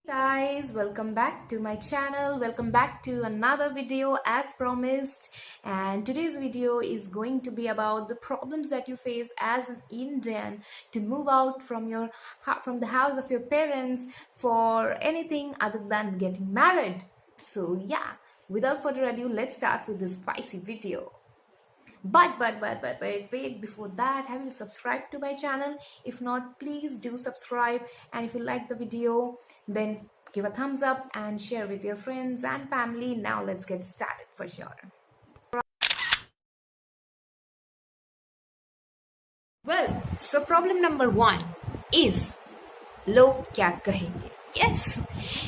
Guys, welcome back to my channel. Welcome back to another video as promised. And today's video is going to be about the problems that you face as an Indian to move out from the house of your parents for anything other than getting married. So yeah, without further ado, let's start with this spicy video. But wait, before that, have you subscribed to my channel? If not, please do subscribe, and if you like the video, then give a thumbs up and share with your friends and family. Now let's get started for sure. Well, so problem number 1 is log kya kahenge. Yes,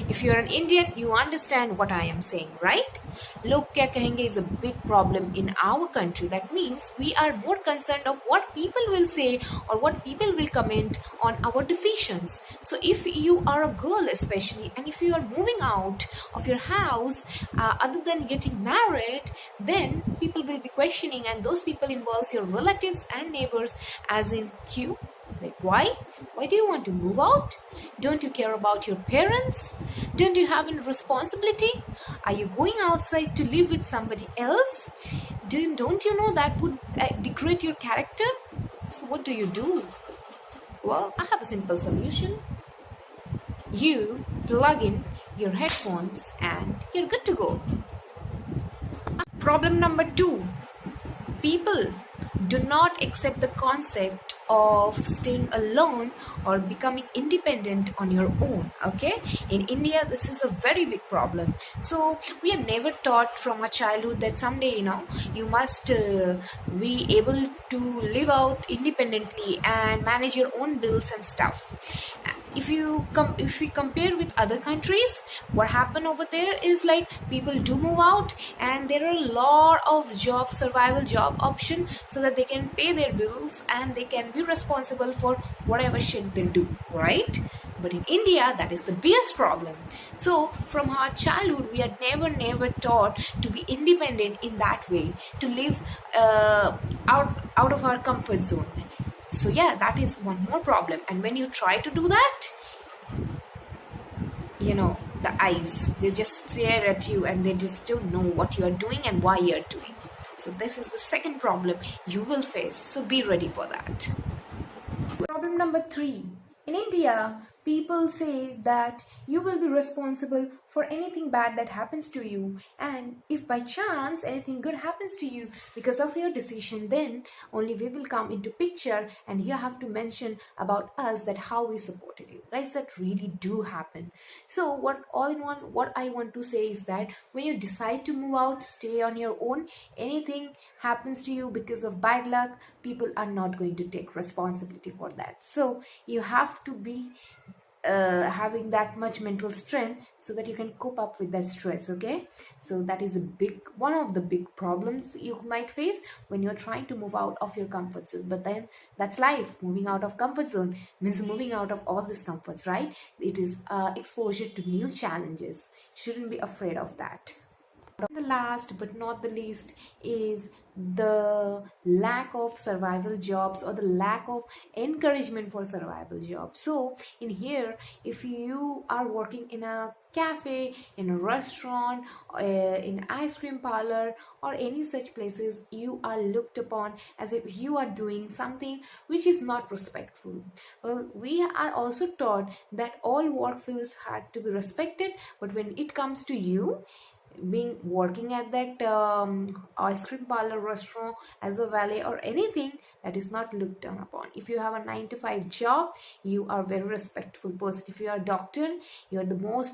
if you're an Indian, you understand what I am saying, right? Log kya kahenge is a big problem in our country. That means we are more concerned of what people will say or what people will comment on our decisions. So if you are a girl especially, and if you are moving out of your house other than getting married, then people will be questioning, and those people involves your relatives and neighbors, as in you. Like, why do you want to move out? Don't you care about your parents? Don't you have any responsibility? Are you going outside to live with somebody else? Don't you know that would degrade your character? So what do? Well, I have a simple solution. You plug in your headphones and you're good to go. Problem number 2. People do not accept the concept of staying alone or becoming independent on your own. Okay, in India this is a very big problem. So we are never taught from a childhood that someday you must be able to live out independently and manage your own bills and stuff. If we compare with other countries, what happened over there is like people do move out, and there are a lot of survival job option, so that they can pay their bills and they can be responsible for whatever shit they do, right? But in India, that is the biggest problem. So from our childhood, we are never taught to be independent in that way, to live out of our comfort zone. So yeah, that is one more problem. And when you try to do that, the eyes, they just stare at you and they just don't know what you are doing and why you are doing. So this is the second problem you will face. So be ready for that. Problem number 3. In India, people say that you will be responsible for anything bad that happens to you, and if by chance anything good happens to you because of your decision, then only we will come into picture and you have to mention about us that how we supported you. Guys, that really do happen. So what I want to say is that when you decide to move out, stay on your own, anything happens to you because of bad luck, people are not going to take responsibility for that. So you have to be having that much mental strength so that you can cope up with that stress. Okay, so that is one of the big problems you might face when you're trying to move out of your comfort zone. But then that's life. Moving out of comfort zone means moving out of all these comforts, right? It is exposure to new challenges. Shouldn't be afraid of that. The last but not the least is the lack of survival jobs or the lack of encouragement for survival jobs. So in here, if you are working in a cafe, in a restaurant, in ice cream parlor or any such places, you are looked upon as if you are doing something which is not respectful. Well, we are also taught that all work fields had to be respected, but when it comes to you working at that ice cream parlor, restaurant, as a valet or anything, that is not looked down upon. If you have a 9 to 5 job, you are very respectful person. If you are a doctor, you are the most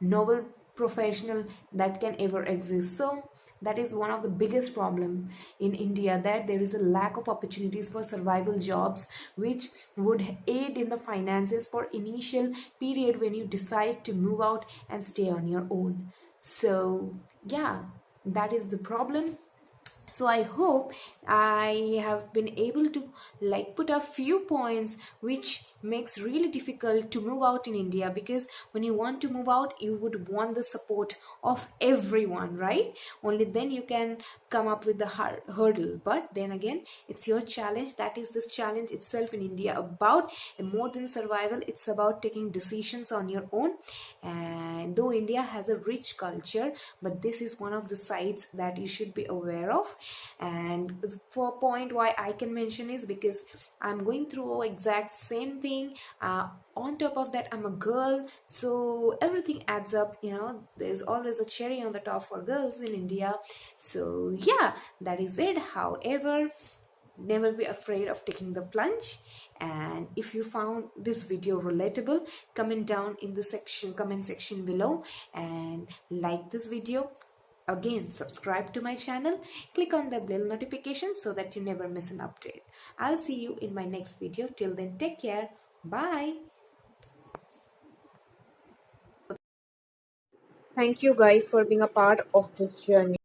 noble professional that can ever exist. So that is one of the biggest problem in India, that there is a lack of opportunities for survival jobs, which would aid in the finances for initial period when you decide to move out and stay on your own. So yeah, that is the problem. So I hope I have been able to put a few points which makes really difficult to move out in India, because when you want to move out, you would want the support of everyone, right? Only then you can come up with the hurdle. But then again, it's your challenge. That is this challenge itself in India about more than survival. It's about taking decisions on your own. And though India has a rich culture, but this is one of the sides that you should be aware of. And for point why I can mention is because I'm going through exact same thing. On top of that, I'm a girl, so everything adds up. There's always a cherry on the top for girls in India. So yeah, that is it. However, never be afraid of taking the plunge. And if you found this video relatable, comment down in the comment section below, and like this video. Again, subscribe to my channel, click on the bell notification so that you never miss an update. I'll see you in my next video. Till then, take care. Bye. Thank you guys for being a part of this journey.